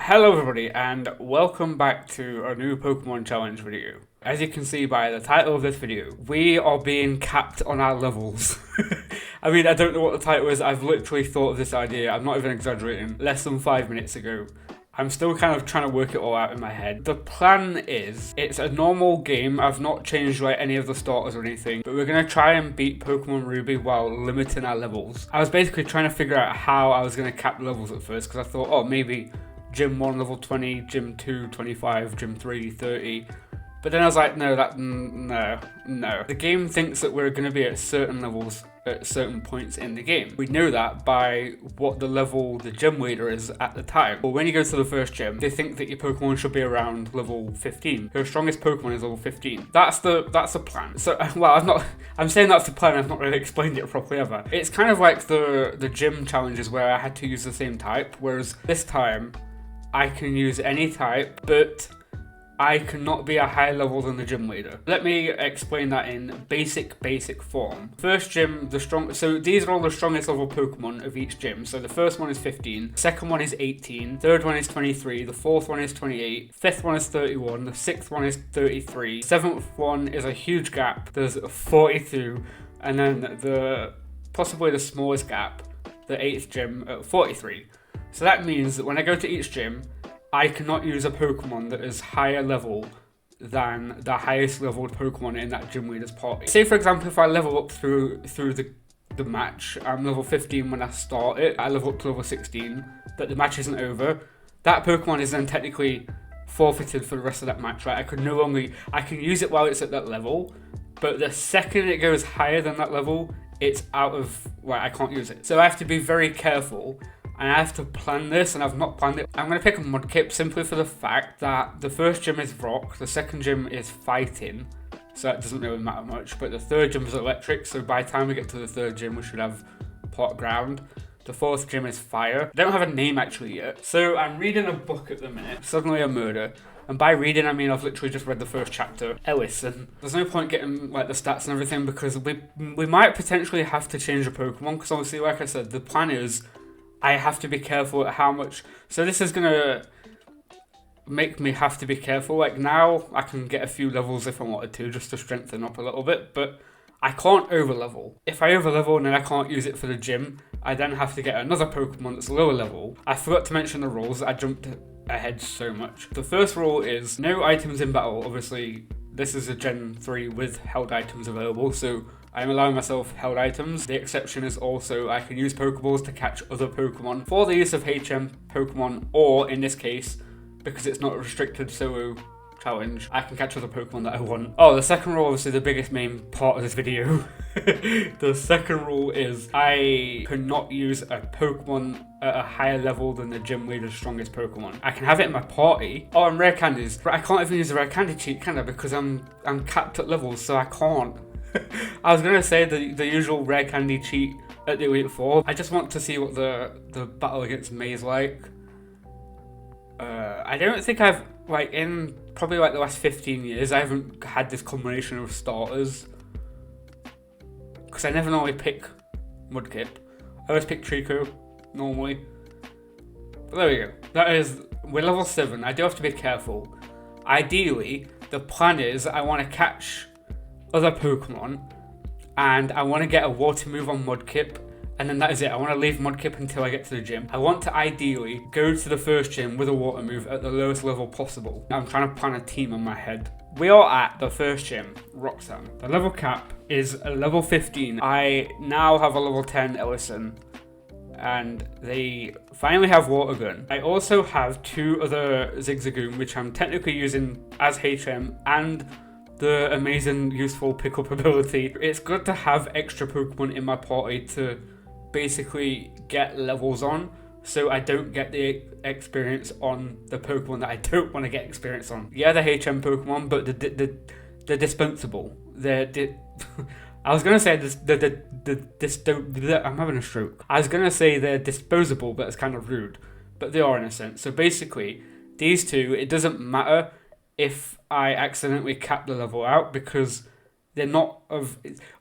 Hello everybody and welcome back to a new Pokemon challenge video. As you can see by the title of this video, we are being capped on our levels. I mean, I don't know what the title is. I've literally thought of this idea, I'm not even exaggerating, less than 5 minutes ago. I'm still kind of trying to work it all out in my head. The plan is, it's a normal game. I've not changed like any of the starters or anything, but we're going to try and beat Pokemon Ruby while limiting our levels. I was basically trying to figure out how I was going to cap levels at first, because I thought, oh, maybe Gym 1 level 20, Gym 2 25, Gym 3 30. But then I was like, no. The game thinks that we're going to be at certain levels at certain points in the game. We know that by what the level the gym leader is at the time. But when you go to the first gym, they think that your Pokemon should be around level 15. Your strongest Pokemon is level 15. That's the plan. So, well, I'm saying that's the plan, I've not really explained it properly ever. It's kind of like the gym challenges where I had to use the same type, whereas this time, I can use any type, but I cannot be a higher level than the gym leader. Let me explain that in basic form. First gym, so these are all the strongest level Pokemon of each gym. So the first one is 15, second one is 18, third one is 23, the fourth one is 28, fifth one is 31, the sixth one is 33, seventh one is a huge gap, there's 42, and then possibly the smallest gap, the eighth gym at 43. So that means that when I go to each gym, I cannot use a Pokemon that is higher level than the highest leveled Pokemon in that gym leader's party. Say for example, if I level up through the match, I'm level 15 when I start it, I level up to level 16, but the match isn't over, that Pokemon is then technically forfeited for the rest of that match, right? I can use it while it's at that level, but the second it goes higher than that level, it's out of, I can't use it. So I have to be very careful. And I have to plan this, and I've not planned it. I'm going to pick a Mudkip simply for the fact that the first gym is Rock, the second gym is Fighting, so that doesn't really matter much, but the third gym is Electric, so by the time we get to the third gym, we should have Pot Ground. The fourth gym is Fire. I don't have a name actually yet, so I'm reading a book at the minute, Suddenly a Murder, and by reading I mean I've literally just read the first chapter. Ellison. There's no point getting like the stats and everything, because we might potentially have to change the Pokemon, because obviously, like I said, the plan is I have to be careful at how much. So this is gonna make me have to be careful. Like now, I can get a few levels if I wanted to, just to strengthen up a little bit. But I can't over level. If I over level and then I can't use it for the gym, I then have to get another Pokemon that's lower level. I forgot to mention the rules. I jumped ahead so much. The first rule is no items in battle. Obviously, this is a Gen 3 with held items available, so I'm allowing myself held items. The exception is also I can use Pokeballs to catch other Pokemon for the use of HM Pokemon, or in this case, because it's not a restricted solo challenge, I can catch other Pokemon that I want. Oh, the second rule, obviously the biggest main part of this video. The second rule is I cannot use a Pokemon at a higher level than the gym leader's strongest Pokemon. I can have it in my party. Oh, and rare candies. But I can't even use a rare candy cheat, can I? Because I'm capped at levels, so I can't. I was going to say the usual rare candy cheat at the Elite Four. I just want to see what the battle against May is like. I don't think I've, in probably the last 15 years, I haven't had this combination of starters. Because I never normally pick Mudkip. I always pick Trico, normally. But there we go. We're level 7. I do have to be careful. Ideally, the plan is I want to catch other Pokemon, and I want to get a water move on Mudkip, and then that is it. I want to leave Mudkip until I get to the gym. I want to ideally go to the first gym with a water move at the lowest level possible. I'm trying to plan a team in my head. We are at the first gym, Roxanne. The level cap is a level 15. I now have a level 10 Ellison, and they finally have Water Gun. I also have 2 other Zigzagoon, which I'm technically using as HM, and the amazing useful pickup ability. It's good to have extra Pokemon in my party to basically get levels on, so I don't get the experience on the Pokemon that I don't want to get experience on. Yeah, the HM Pokemon, but they're dispensable. I was gonna say I'm having a stroke. I was gonna say they're disposable, but it's kind of rude. But they are in a sense. So basically, these two, it doesn't matter if I accidentally cap the level out, because they're not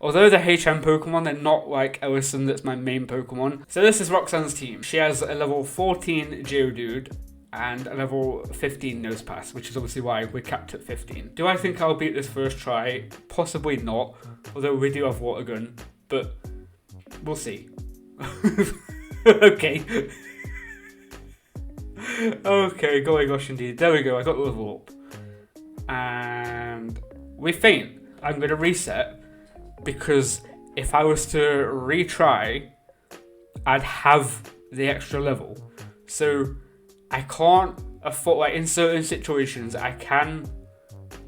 although they're HM Pokemon, they're not like Ellison, that's my main Pokemon. So this is Roxanne's team. She has a level 14 Geodude, and a level 15 nose pass, which is obviously why we're capped at 15. Do I think I'll beat this first try? Possibly not, although we do have water gun, but we'll see. Okay. Okay, going gosh indeed. There we go, I got the level up. And we faint. I'm going to reset because if I was to retry, I'd have the extra level. So I can't afford, like in certain situations, I can,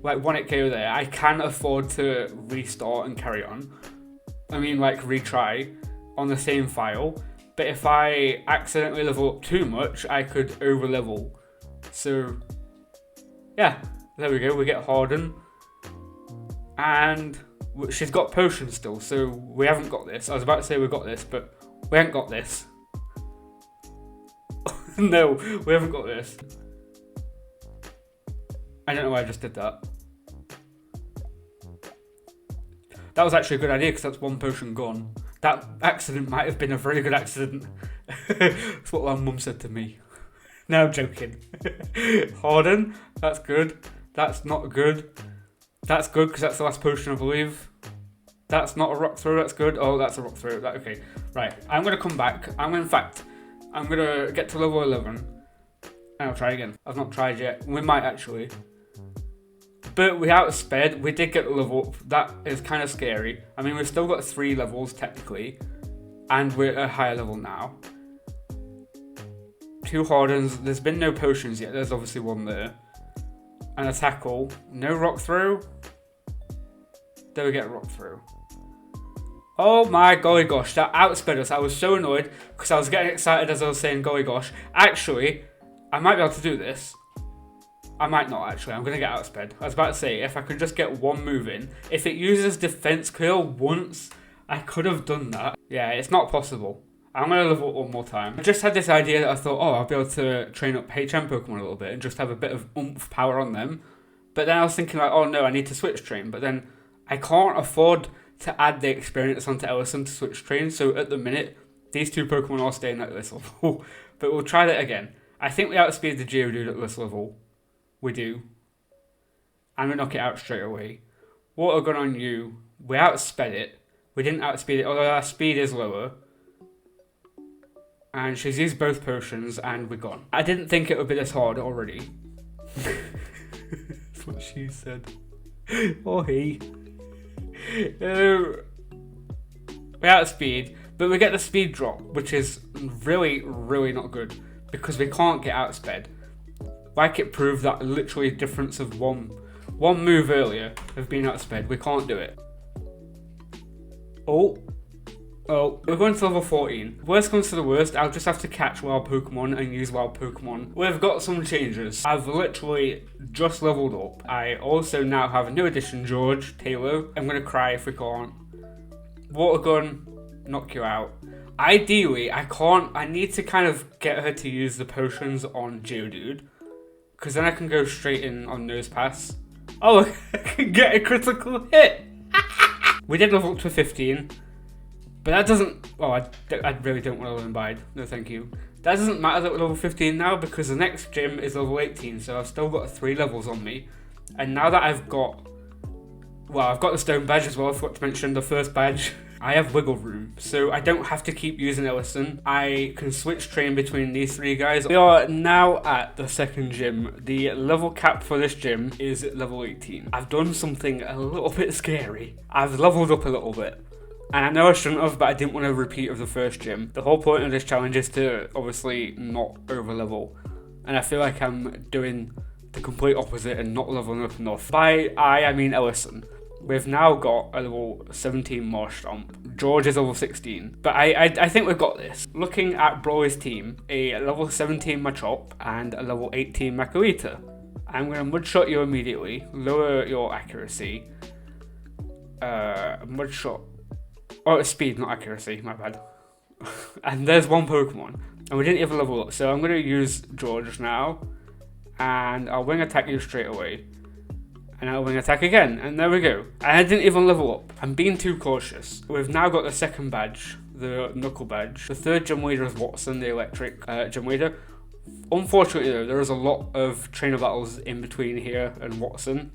like 1 KO there, I can afford to restart and carry on. I mean like retry on the same file. But if I accidentally level up too much, I could over level. So yeah, there we go, we get Harden. And she's got potions still, so we haven't got this. I was about to say we got this, but we haven't got this. No, we haven't got this. I don't know why I just did that. That was actually a good idea because that's 1 potion gone. That accident might have been a very good accident. That's what my mum said to me. No, I'm joking. Harden, that's good. That's not good. That's good because that's the last potion, I believe. That's not a rock throw, that's good. Oh, that's a rock throw. Okay, right. I'm going to come back. I'm going to get to level 11. And I'll try again. I've not tried yet. We might actually. But we outsped. We did get the level up. That is kind of scary. I mean, we've still got 3 levels technically. And we're at a higher level now. 2 Hardens. There's been no potions yet. There's obviously 1 there. And a tackle. No rock throw. There we get a rock throw. Oh my golly gosh, that outsped us. I was so annoyed because I was getting excited as I was saying golly gosh. Actually, I might be able to do this. I might not actually, I'm going to get outsped. I was about to say, if I could just get 1 move in. If it uses defense curl once, I could have done that. Yeah, it's not possible. I'm going to level up 1 more time. I just had this idea that I thought, oh, I'll be able to train up HM Pokemon a little bit and just have a bit of oomph power on them. But then I was thinking like, oh no, I need to switch train. But then I can't afford to add the experience onto Ellison to switch train. So at the minute, these 2 Pokemon are staying at this level. But we'll try that again. I think we outspeed the Geodude at this level. We do. And we knock it out straight away. Water gun on you. We outsped it. We didn't outspeed it, although our speed is lower. And she's used both potions and we're gone. I didn't think it would be this hard already. That's what she said. Or he. We outspeed, but we get the speed drop, which is really, really not good because we can't get outsped. Like it proved that literally difference of one move earlier of being outsped. We can't do it. Oh, we're going to level 14. Worst comes to the worst, I'll just have to catch wild Pokemon and use wild Pokemon. We've got some changes. I've literally just leveled up. I also now have a new addition, George Taylor. I'm going to cry if we can't. Water gun, knock you out. Ideally, I need to kind of get her to use the potions on Geodude. Because then I can go straight in on Nose Pass. Oh, I can get a critical hit. We did level up to 15. But that doesn't... Oh, I really don't want to learn Bide. No, thank you. That doesn't matter that we're level 15 now because the next gym is level 18. So I've still got 3 levels on me. And now that I've got... Well, I've got the stone badge as well. I forgot to mention the first badge. I have wiggle room. So I don't have to keep using Ellison. I can switch train between these 3 guys. We are now at the second gym. The level cap for this gym is level 18. I've done something a little bit scary. I've leveled up a little bit. And I know I shouldn't have, but I didn't want a repeat of the first gym. The whole point of this challenge is to obviously not over level. And I feel like I'm doing the complete opposite and not leveling up enough. By I mean Ellison. We've now got a level 17 Marshtomp. George is level 16. But I think we've got this. Looking at Brawly's team, a level 17 Machop and a level 18 Makuhita. I'm going to Mudshot you immediately. Lower your accuracy. Mudshot. Oh, it's speed, not accuracy, my bad. And there's 1 Pokemon. And we didn't even level up, so I'm going to use George now. And I'll wing attack you straight away. And I'll wing attack again, and there we go. And I didn't even level up. I'm being too cautious. We've now got the second badge, the Knuckle badge. The third gym leader is Watson, the electric gym leader. Unfortunately though, there is a lot of trainer battles in between here and Watson,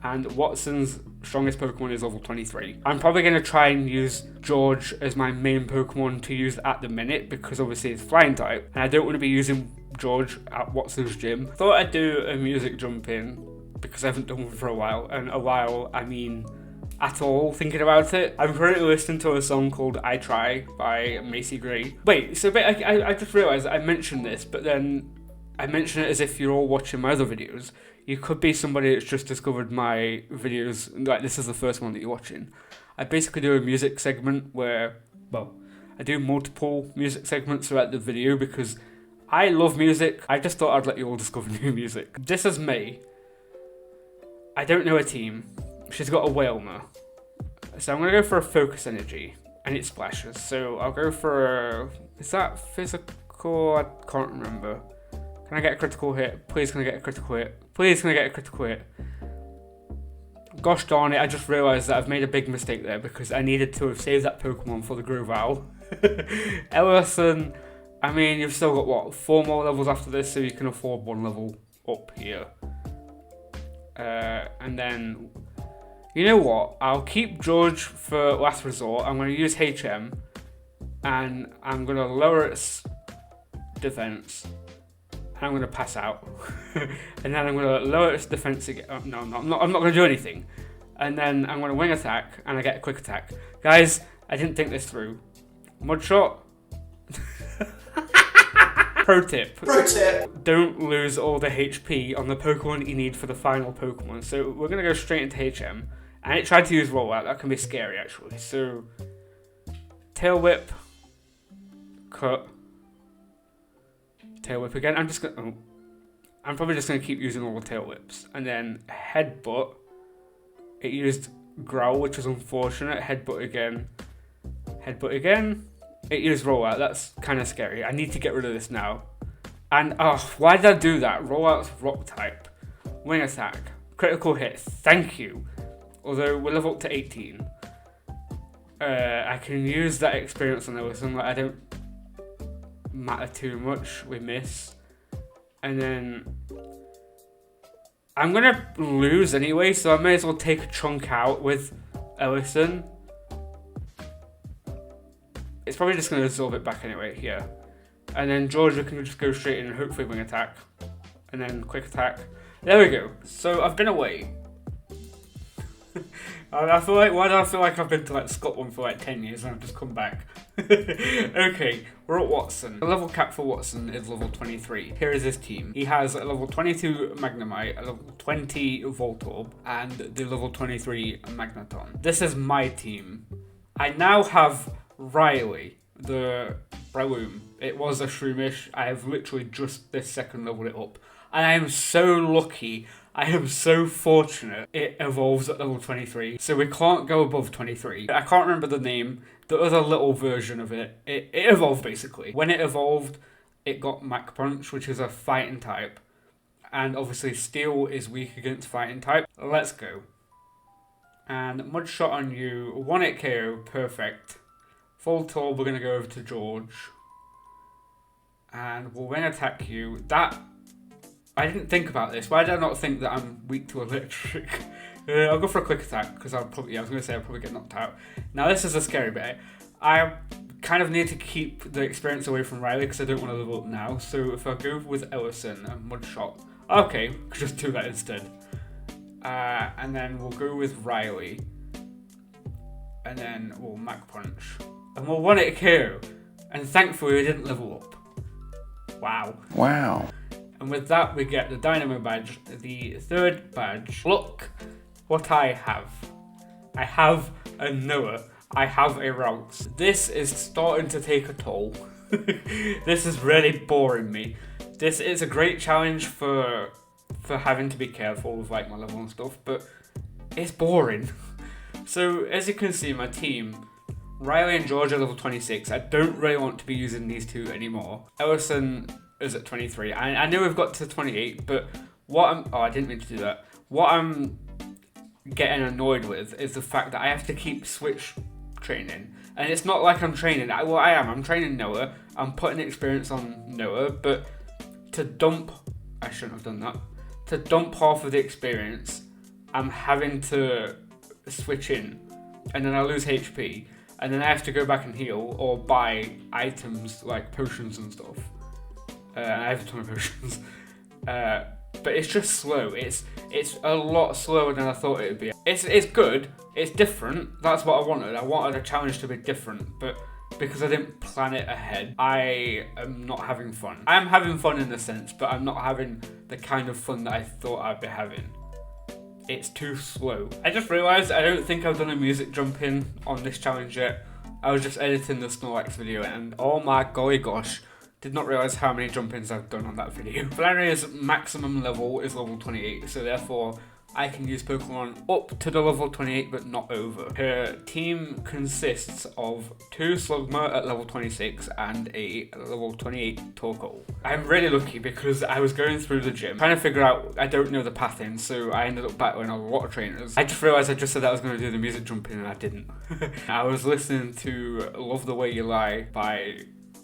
and Watson's strongest Pokemon is level 23. I'm probably going to try and use George as my main Pokemon to use at the minute, because obviously it's flying type, and I don't want to be using George at Watson's gym. Thought I'd do a music jump in, because I haven't done one for a while, and a while, I mean at all, thinking about it. I'm currently listening to a song called I Try by Macy Gray. Wait, so I just realised I mentioned this, but then I mention it as if you're all watching my other videos. You could be somebody that's just discovered my videos, like this is the first one that you're watching. I basically do a music segment where, well, I do multiple music segments throughout the video because I love music. I just thought I'd let you all discover new music. This is me. I don't know a team. She's got a Whalmer. So I'm going to go for a Focus Energy, and it splashes. So I'll go for a... Is that physical? I can't remember. Can I get a critical hit? Please can I get a critical hit? Please can I get a critical hit? Gosh darn it, I just realised that I've made a big mistake there because I needed to have saved that Pokemon for the Grovyle. Ellison, I mean, you've still got, what, 4 more levels after this, so you can afford 1 level up here. And then... You know what? I'll keep George for last resort. I'm going to use HM, and I'm going to lower its defense, and I'm going to pass out. And then I'm going to lower its defense again. Oh, no, I'm not going to do anything. And then I'm going to wing attack, and I get a quick attack. Guys, I didn't think this through. Mud shot. Pro tip. Don't lose all the HP on the Pokemon you need for the final Pokemon. So we're going to go straight into HM. And it tried to use rollout. That can be scary, actually. So, Tail Whip. Cut. Tail Whip again. I'm probably just going to keep using all the Tail Whips. And then Headbutt. It used Growl, which was unfortunate. Headbutt again. Headbutt again. It used rollout. That's kind of scary. I need to get rid of this now. And, oh, why did I do that? Rollout's rock type. Wing attack. Critical hit. Thank you. Although we're level up to 18. I can use that experience on Ellison. Like, I don't matter too much. We miss. And then I'm going to lose anyway, so I may as well take a chunk out with Ellison. It's probably just going to absorb it back anyway, yeah. And then Georgia can just go straight in and hopefully wing attack. And then quick attack. There we go. So I've been away. I feel like, why do I feel like I've been to like Scotland for like 10 years and I've just come back? Okay, we're at Watson. The level cap for Watson is level 23. Here is his team. He has a level 22 Magnemite, a level 20 Voltorb, and the level 23 Magneton. This is my team. I now have Riley, the Breloom. It was a Shroomish. I have literally just this second leveled it up. And I am so lucky. I am so fortunate it evolves at level 23. So we can't go above 23. I can't remember the name. There was a little version of it. It evolved basically. When it evolved, it got Mach Punch, which is a fighting type. And obviously Steel is weak against fighting type. Let's go. And Mud Shot on you. 1-hit KO. Perfect. Voltorb, we're going to go over to George. And we'll wing attack you. I didn't think about this. Why did I not think that I'm weak to electric? I'll go for a quick attack because I was going to say I'll probably get knocked out. Now this is a scary bit. I kind of need to keep the experience away from Riley because I don't want to level up now. So if I go with Ellison and Mud Shot, okay, just do that instead. And then we'll go with Riley. And then we'll Mach Punch. And we'll 1-hit KO. And thankfully we didn't level up. Wow. And with that, we get the Dynamo badge, the 3rd badge. Look what I have. I have a Noah. I have a Routes. This is starting to take a toll. This is really boring me. This is a great challenge for having to be careful with like my level and stuff, but it's boring. So as you can see, my team, Riley and George are level 26. I don't really want to be using these two anymore. Ellison is at 23. I know we've got to 28, but I didn't mean to do that. What I'm getting annoyed with is the fact that I have to keep switch training. And it's not like I'm training. I am. I'm training Noah. I'm putting experience on Noah, but to dump, I shouldn't have done that, to dump half of the experience, I'm having to switch in, and then I lose HP, and then I have to go back and heal, or buy items like potions and stuff. I have a ton of potions. But it's just slow. It's a lot slower than I thought it would be. It's good. It's different. That's what I wanted. I wanted a challenge to be different, but because I didn't plan it ahead, I am not having fun. I am having fun in a sense, but I'm not having the kind of fun that I thought I'd be having. It's too slow. I just realised I don't think I've done a music jump in on this challenge yet. I was just editing the Snorlax video, and oh my golly gosh, did not realise how many jump-ins I've done on that video. Valeria's maximum level is level 28, so therefore I can use Pokemon up to the level 28 but not over. Her team consists of 2 Slugma at level 26 and a level 28 Torkoal. I'm really lucky because I was going through the gym trying to figure out, I don't know the path in, so I ended up battling a lot of trainers. I just realised I just said that I was going to do the music jump-in and I didn't. I was listening to Love the Way You Lie by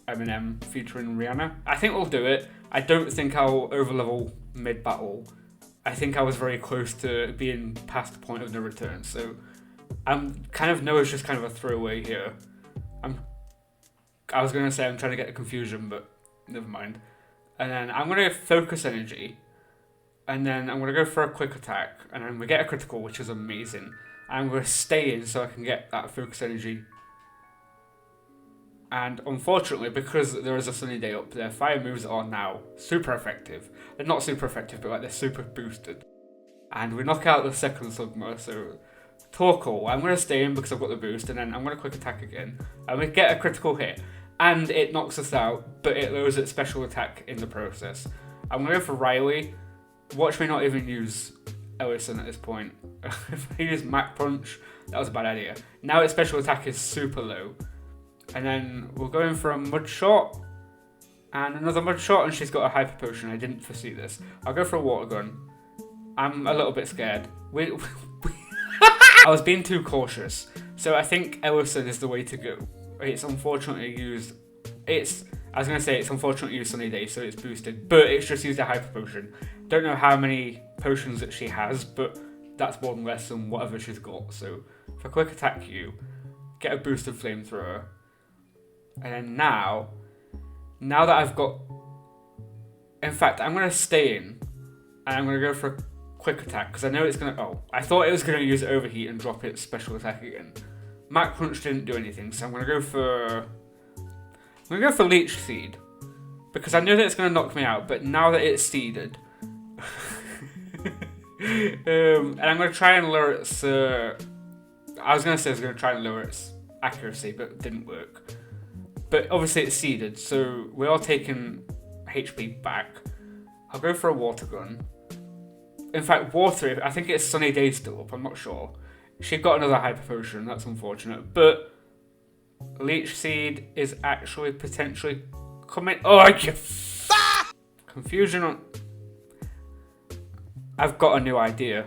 Eminem featuring Rihanna. I think we'll do it. I don't think I'll overlevel mid-battle. I think I was very close to being past the point of no return, so I'm kind of know it's just kind of a throwaway here. I was going to say I'm trying to get the confusion, but never mind. And then I'm going to focus energy, and then I'm going to go for a quick attack, and then we get a critical, which is amazing. I'm going to stay in so I can get that focus energy. And unfortunately, because there is a sunny day up, their fire moves are now super effective. They're not super effective, but like they're super boosted. And we knock out the second Slugma, so Torkoal, I'm going to stay in because I've got the boost, and then I'm going to quick attack again. And we get a critical hit, and it knocks us out, but it lowers its special attack in the process. I'm going to go for Riley. Watch me not even use Ellison at this point. If I use Mach Punch, that was a bad idea. Now its special attack is super low. And then we'll go in for a Mud Shot, and another Mud Shot, and she's got a Hyper Potion. I didn't foresee this. I'll go for a Water Gun. I'm a little bit scared. I was being too cautious, so I think Ellison is the way to go. It's unfortunately used. I was going to say it's unfortunately used Sunny Day, so it's boosted, but it's just used a Hyper Potion. Don't know how many potions that she has, but that's one less than whatever she's got. So if I quick attack you, get a boosted Flamethrower. And then now that I've got... In fact, I'm going to stay in. And I'm going to go for a quick attack. Because I know it's going to... Oh, I thought it was going to use Overheat and drop its special attack again. Mach Punch didn't do anything. So I'm going to go for... I'm going to go for Leech Seed. Because I know that it's going to knock me out. But now that it's seeded... and I'm going to try and lower its... I was going to say I was going to try and lower its accuracy. But it didn't work. But obviously it's seeded, so we are taking HP back. I'll go for a Water Gun. In fact, Water, I think it's Sunny Day still up, I'm not sure. She got another Hyper Potion, that's unfortunate. But Leech Seed is actually potentially coming... Oh, confusion on... I've got a new idea.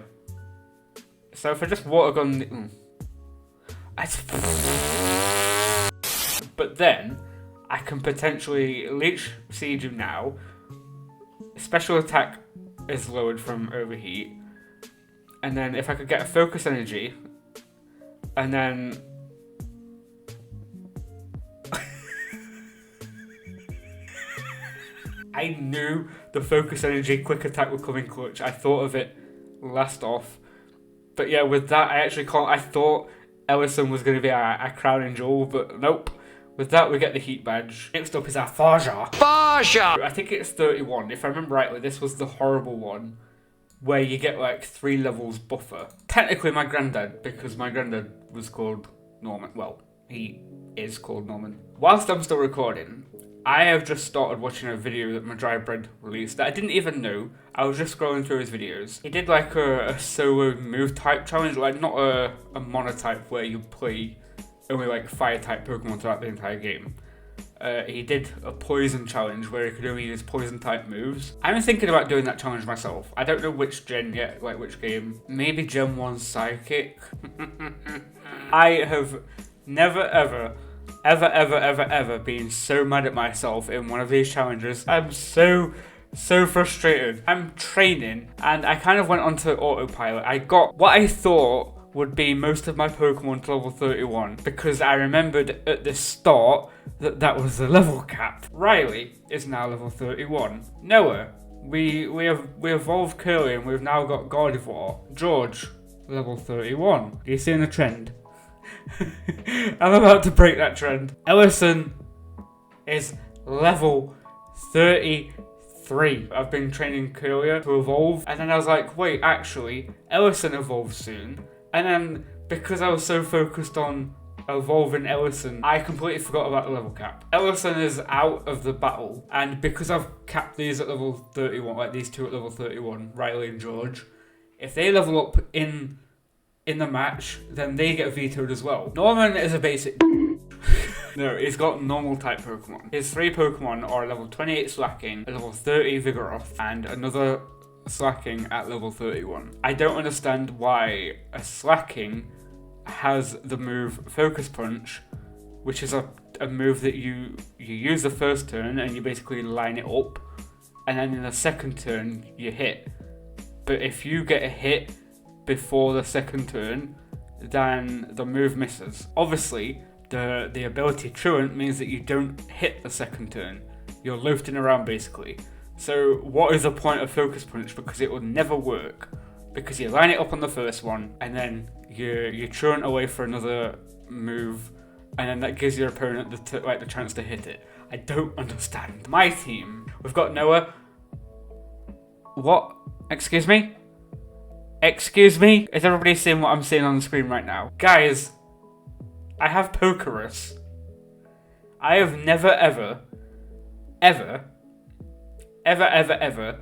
So if I just Water Gun... But then, I can potentially Leech Seed you now. Special attack is lowered from Overheat. And then if I could get a Focus Energy, and then... I knew the Focus Energy quick attack would come in clutch. I thought of it last off. But yeah, with that, I actually can't... I thought Ellison was going to be a crowning jewel, but nope. With that, we get the Heat Badge. Next up is our Faja. Faja! I think it's 31. If I remember rightly, this was the horrible one where you get like 3 levels buffer. Technically my granddad, because my granddad was called Norman. Well, he is called Norman. Whilst I'm still recording, I have just started watching a video that my dry bread released that I didn't even know. I was just scrolling through his videos. He did like a solo move type challenge, like not a monotype where you play only like fire type Pokemon throughout the entire game. He did a poison challenge where he could only use poison type moves. I'm thinking about doing that challenge myself. I don't know which gen yet, like which game. Maybe Gen 1 Psychic. I have never ever been so mad at myself in one of these challenges. I'm so so frustrated. I'm training and I kind of went onto autopilot. I got what I thought would be most of my Pokemon to level 31 because I remembered at the start that that was the level cap. Riley is now level 31. Noah, we evolved Curly and we've now got Gardevoir. George, level 31. Are you seeing the trend? I'm about to break that trend. Ellison is level 33. I've been training Curly to evolve and then I was like, wait, actually, Ellison evolves soon. And then, because I was so focused on evolving Ellison, I completely forgot about the level cap. Ellison is out of the battle, and because I've capped these at level 31, like these two at level 31, Riley and George, if they level up in the match, then they get vetoed as well. Norman is a basic No, he's got normal type Pokemon. His 3 Pokemon are level 28 Slacking, a level 30 Vigoroth, and another Slacking at level 31. I don't understand why a Slacking has the move Focus Punch, which is a move that you use the first turn and you basically line it up, and then in the second turn you hit. But if you get a hit before the second turn, then the move misses. Obviously, the ability Truant means that you don't hit the second turn. You're loafing around basically. So what is the point of Focus Punch? Because it will never work. Because you line it up on the first one, and then you Truant away for another move, and then that gives your opponent the chance to hit it. I don't understand. My team, we've got Noah. What? Excuse me? Excuse me? Is everybody seeing what I'm seeing on the screen right now? Guys, I have Pokerus. I have never ever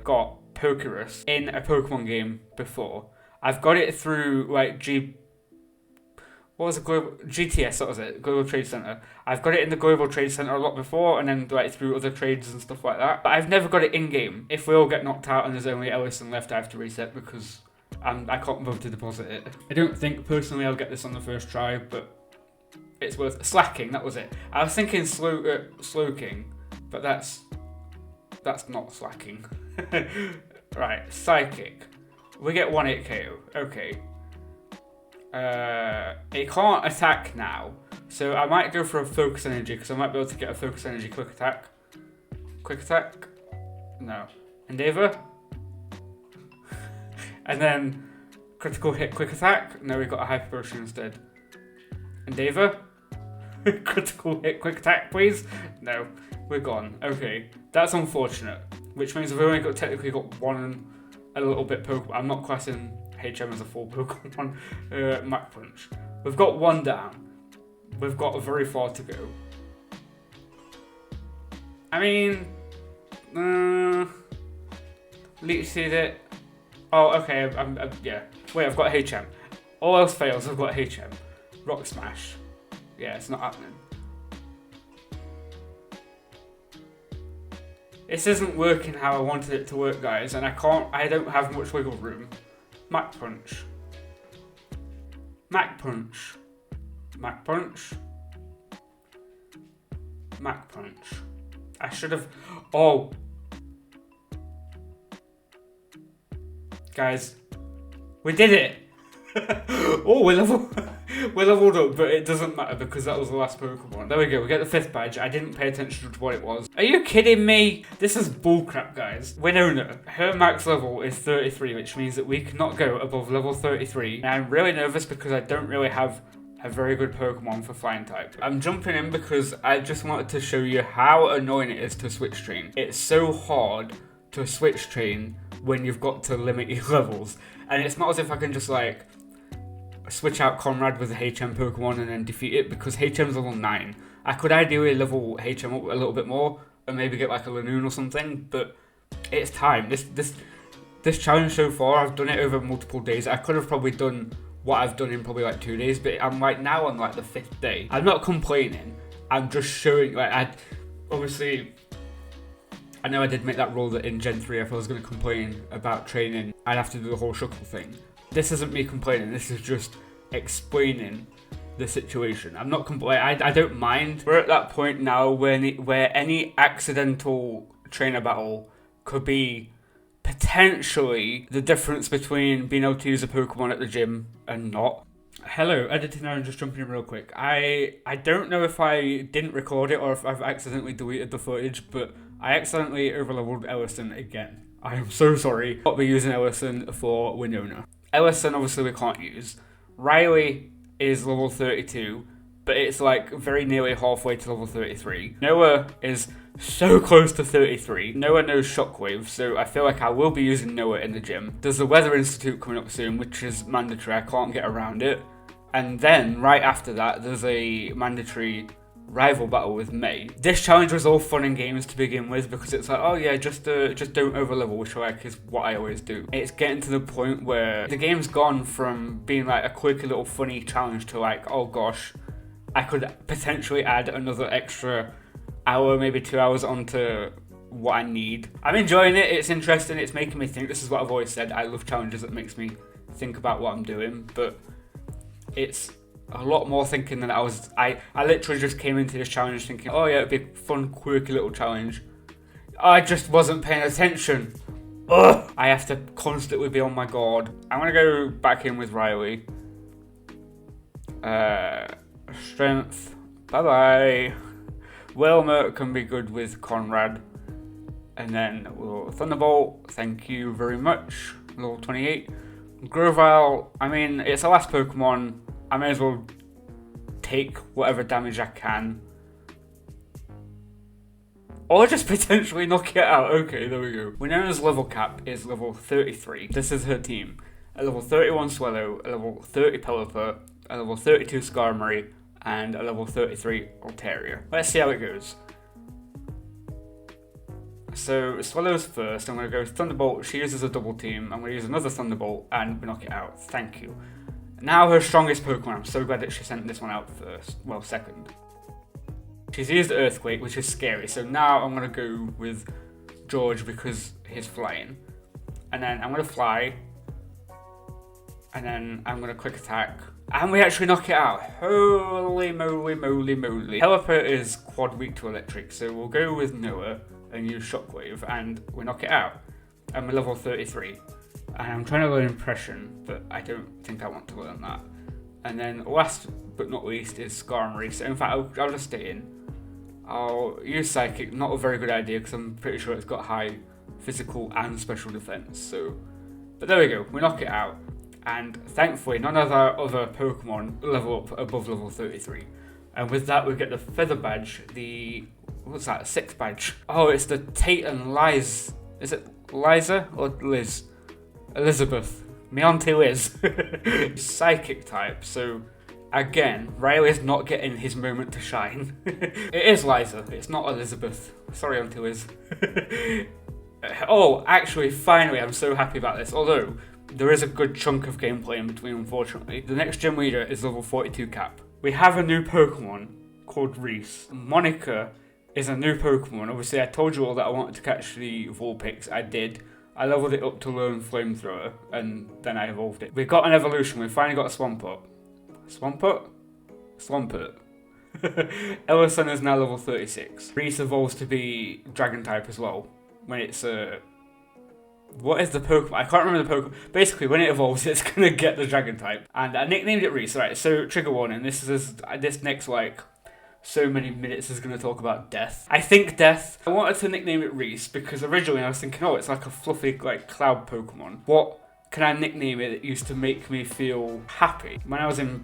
got Pokerus in a Pokemon game before. I've got it through like GTS, what was it? Global Trade Center. I've got it in the Global Trade Center a lot before, and then like through other trades and stuff like that. But I've never got it in game. If we all get knocked out and there's only Ellison left, I have to reset because I can't bother to deposit it. I don't think personally I'll get this on the first try, but it's worth Slacking. That was it. I was thinking Slowking, but that's not Slacking. Right, Psychic. We get 1-8 KO. Okay. It can't attack now, so I might go for a Focus Energy because I might be able to get a Focus Energy Quick Attack. Quick Attack? No. Endeavor? And then Critical Hit Quick Attack? No, we got a Hyper Potion instead. Endeavor? Critical Hit Quick Attack, please? No, we're gone. Okay, that's unfortunate, which means we've only technically got one a little bit Pokemon. I'm not classing HM as a full Pokemon. Mach Punch. We've got one down. We've got very far to go. I mean, Leech Seed it. Oh, okay. Yeah. Wait, I've got HM. All else fails. I've got HM. Rock Smash. Yeah, it's not happening. This isn't working how I wanted it to work, guys, and I don't have much wiggle room. Mach Punch. Mach Punch. Mach Punch. Mach Punch. I should have... Oh. Guys. We did it! Oh, we're leveled up, but it doesn't matter because that was the last Pokemon. There we go, we get the 5th badge. I didn't pay attention to what it was. Are you kidding me? This is bullcrap, guys. Winona, her max level is 33, which means that we cannot go above level 33. And I'm really nervous because I don't really have a very good Pokemon for Flying type. I'm jumping in because I just wanted to show you how annoying it is to switch train. It's so hard to switch train when you've got to limit your levels. And it's not as if I can just like switch out Conrad with a HM Pokemon and then defeat it because HM's level 9. I could ideally level HM up a little bit more and maybe get like a Lanoon or something, but it's time. This challenge so far, I've done it over multiple days. I could have probably done what I've done in probably like 2 days, but I'm like now on like the 5th day. I'm not complaining. I'm just showing, like, obviously, I know I did make that rule that in Gen 3, if I was going to complain about training, I'd have to do the whole Shuckle thing. This isn't me complaining, this is just explaining the situation. I'm not complaining, I don't mind. We're at that point now where any accidental trainer battle could be potentially the difference between being able to use a Pokemon at the gym and not. Hello, editing now and just jumping in real quick. I don't know if I didn't record it or if I've accidentally deleted the footage, but I accidentally overleveled Ellison again. I am so sorry. I'll be using Ellison for Winona. Ellison obviously we can't use. Riley is level 32, but it's like very nearly halfway to level 33. Noah is so close to 33. Noah knows Shockwave, so I feel like I will be using Noah in the gym. There's the Weather Institute coming up soon, which is mandatory. I can't get around it. And then, right after that, there's a mandatory rival battle with May. This challenge was all fun and games to begin with because it's like, oh yeah, just don't overlevel, which I like is what I always do. It's getting to the point where the game's gone from being like a quirky little funny challenge to like, oh gosh, I could potentially add another extra hour, maybe 2 hours onto what I need. I'm enjoying it, it's interesting, it's making me think. This is what I've always said, I love challenges that makes me think about what I'm doing, but it's a lot more thinking than I was. I literally just came into this challenge thinking, oh yeah, it'd be a fun, quirky little challenge. I just wasn't paying attention. Ugh! I have to constantly be on my guard. I'm gonna go back in with Riley. Strength. Bye-bye. Wilma can be good with Conrad. And then we'll Thunderbolt. Thank you very much. Level 28. Grovyle, I mean, it's the last Pokemon. I may as well take whatever damage I can. Or just potentially knock it out. Okay, there we go. Winona's level cap is level 33. This is her team. A level 31 Swallow, a level 30 Pelipper, a level 32 Skarmory, and a level 33 Altaria. Let's see how it goes. So Swallow's first. I'm going to go Thunderbolt. She uses a double team. I'm going to use another Thunderbolt and we knock it out. Thank you. Now her strongest Pokemon. I'm so glad that she sent this one out first. Well, second. She's used Earthquake, which is scary. So now I'm going to go with George because he's flying. And then I'm going to fly. And then I'm going to quick attack. And we actually knock it out. Holy moly, moly, moly. Pelipper is quad weak to electric. So we'll go with Noah and use Shockwave. And we knock it out. And we're level 33. And I'm trying to learn Impression, but I don't think I want to learn that. And then last but not least is Skarmory. So in fact, I'll just stay in. I'll use Psychic, not a very good idea because I'm pretty sure it's got high physical and special defense. So, but there we go, we knock it out. And thankfully, none of our other Pokemon level up above level 33. And with that, we get the Feather Badge, what's that, 6th badge? Oh, it's the Tate and Liz. Is it Liza or Liz? Elizabeth. Me auntie Liz. Psychic type, so again, Riley's not getting his moment to shine. It is Liza, it's not Elizabeth. Sorry, auntie Liz. Oh, actually, finally, I'm so happy about this. Although, there is a good chunk of gameplay in between, unfortunately. The next gym leader is level 42 Cap. We have a new Pokemon called Reese. Monica is a new Pokemon. Obviously, I told you all that I wanted to catch the Vulpix. I did. I leveled it up to learn Flamethrower, and then I evolved it. We've got an evolution. We finally got a Swampert. Swampert? Swampert. Ellison is now level 36. Reese evolves to be Dragon type as well. When it's what is the Pokemon? I can't remember the Pokemon. Basically, when it evolves, it's gonna get the Dragon type. And I nicknamed it Reese. Right. So trigger warning. This next like so many minutes is going to talk about death. I think death. I wanted to nickname it Reese because originally I was thinking, oh, it's like a fluffy like cloud Pokemon. What can I nickname it that used to make me feel happy? When I was in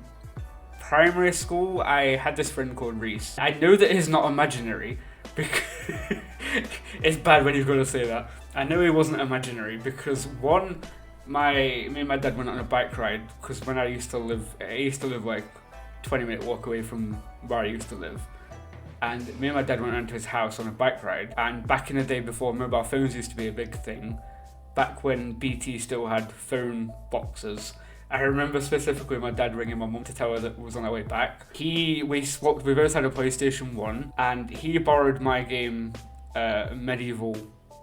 primary school, I had this friend called Reese. I know that he's not imaginary because it's bad when you're going to say that. I know he wasn't imaginary because me and my dad went on a bike ride because when I used to live like 20-minute walk away from where I used to live. And me and my dad went around to his house on a bike ride. And back in the day before mobile phones used to be a big thing, back when BT still had phone boxes, I remember specifically my dad ringing my mum to tell her that we was on our way back. We both had a PlayStation 1, and he borrowed my game, Medieval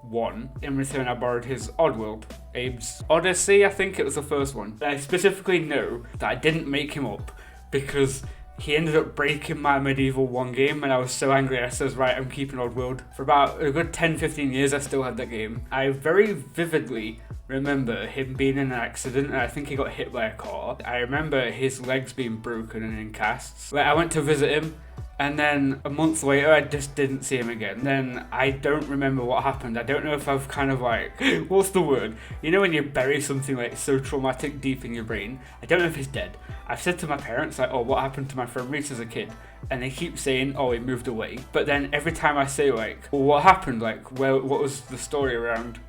1. In return, I borrowed his Oddworld, Abe's Odyssey, I think it was the first one. I specifically know that I didn't make him up, because he ended up breaking my medieval 1 game, and I was so angry. I says, right, I'm keeping Old World. For about a good 10-15 years, I still had that game. I very vividly remember him being in an accident, and I think he got hit by a car. I remember his legs being broken and in casts. Like, I went to visit him, and then a month later, I just didn't see him again. Then I don't remember what happened. I don't know if I've kind of like, what's the word? You know when you bury something like so traumatic deep in your brain? I don't know if he's dead. I've said to my parents, like, oh, what happened to my friend Reese as a kid? And they keep saying, oh, he moved away. But then every time I say, like, well, what happened? Like, well, what was the story around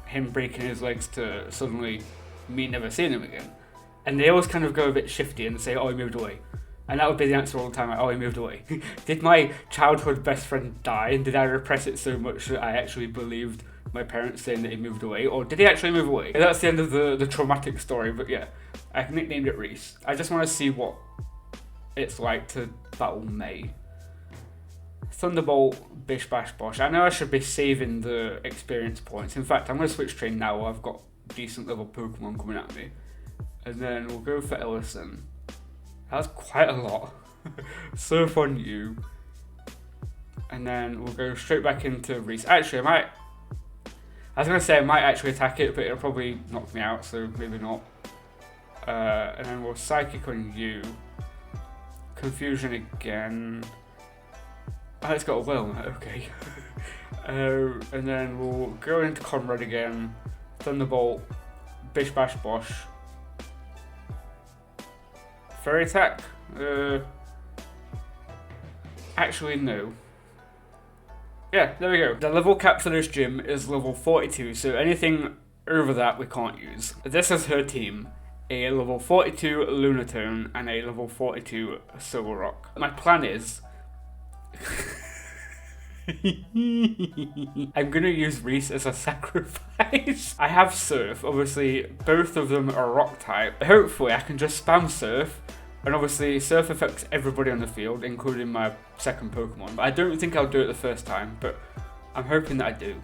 him breaking his legs to suddenly me never seeing him again? And they always kind of go a bit shifty and say, oh, he moved away. And that would be the answer all the time, like, oh, he moved away. Did my childhood best friend die, and did I repress it so much that I actually believed my parents saying that he moved away? Or did he actually move away? And that's the end of the traumatic story, but yeah, I nicknamed it Reese. I just want to see what it's like to battle May. Thunderbolt, Bish Bash Bosh. I know I should be saving the experience points. In fact, I'm going to switch train now while I've got decent level Pokemon coming at me. And then we'll go for Ellison. That's quite a lot. Surf on you. And then we'll go straight back into Reese. Actually, I was going to say I might actually attack it, but it'll probably knock me out, so maybe not. And then we'll Psychic on you. Confusion again. Oh, it's got a well, okay. And then we'll go into Conrad again. Thunderbolt. Bish Bash Bosh. Fairy attack? Actually, no. Yeah, there we go. The level cap for this gym is level 42, so anything over that we can't use. This is her team. A level 42 Lunatone and a level 42 Silver Rock. My plan is... I'm gonna use Reese as a sacrifice. I have Surf, obviously both of them are Rock type. Hopefully I can just spam Surf, and obviously Surf affects everybody on the field, including my second Pokemon. But I don't think I'll do it the first time, but I'm hoping that I do.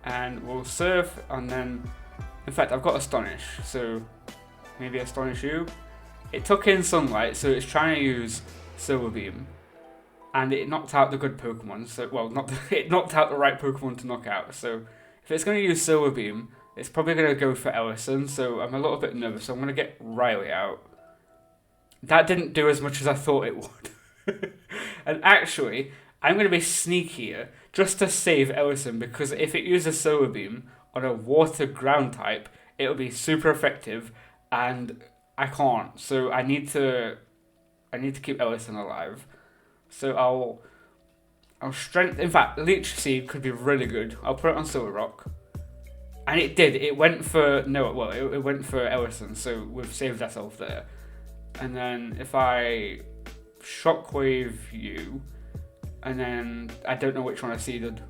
And we'll Surf, and then, in fact I've got Astonish, so maybe Astonish you. It took in Sunlight, so it's trying to use Silver Beam. And it knocked out the good Pokemon, so, well, it knocked out the right Pokemon to knock out, so if it's going to use Silver Beam, it's probably going to go for Ellison, so I'm a little bit nervous, so I'm going to get Riley out. That didn't do as much as I thought it would. And actually, I'm going to be sneaky here, just to save Ellison, because if it uses Silver Beam on a Water Ground type, it'll be super effective, and I can't, so I need to keep Ellison alive. So I'll strength. In fact, Leech Seed could be really good. I'll put it on Silver Rock, and it did. It went for it went for Ellison. So we've saved ourselves there. And then if I Shockwave you, and then I don't know which one I seeded.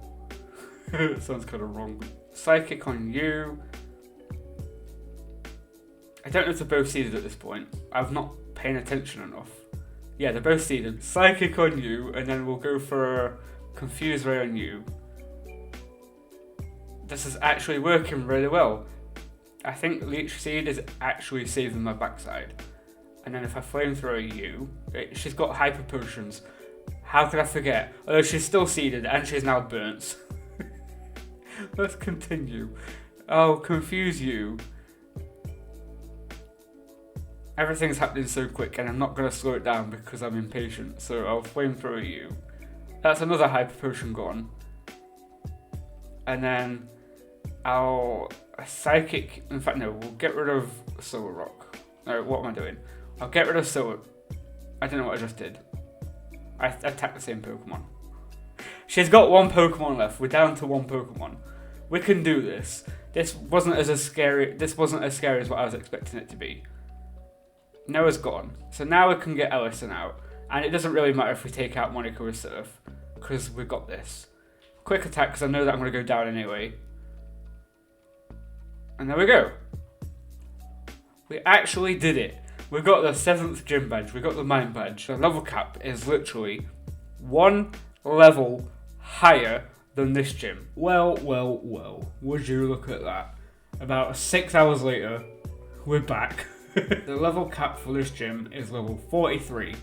It sounds kind of wrong. Psychic on you. I don't know if they're both seeded at this point. I've not paying attention enough. Yeah, they're both seeded. Psychic on you, and then we'll go for Confuse Ray on you. This is actually working really well. I think Leech Seed is actually saving my backside. And then if I Flamethrower you, she's got Hyper Potions. How could I forget? Although she's still seeded, and she's now burnt. Let's continue. I'll Confuse you. Everything's happening so quick, and I'm not going to slow it down because I'm impatient, so I'll Flamethrower you. That's another Hyper Potion gone. And then I'll Psychic. In fact, no, we'll get rid of Silver Rock. No, what am I doing? I'll get rid of Silver. I don't know what I just did. I attacked the same Pokemon. She's got one Pokemon left. We're down to one Pokemon. We can do this. This wasn't as scary as what I was expecting it to be. Noah's gone. So now we can get Ellison out. And it doesn't really matter if we take out Monica with Surf, because we've got this. Quick attack, because I know that I'm going to go down anyway. And there we go. We actually did it. We got the 7th gym badge. We got the mine badge. The level cap is literally 1 level higher than this gym. Well. Would you look at that. About 6 hours later, we're back. The level cap for this gym is level 43.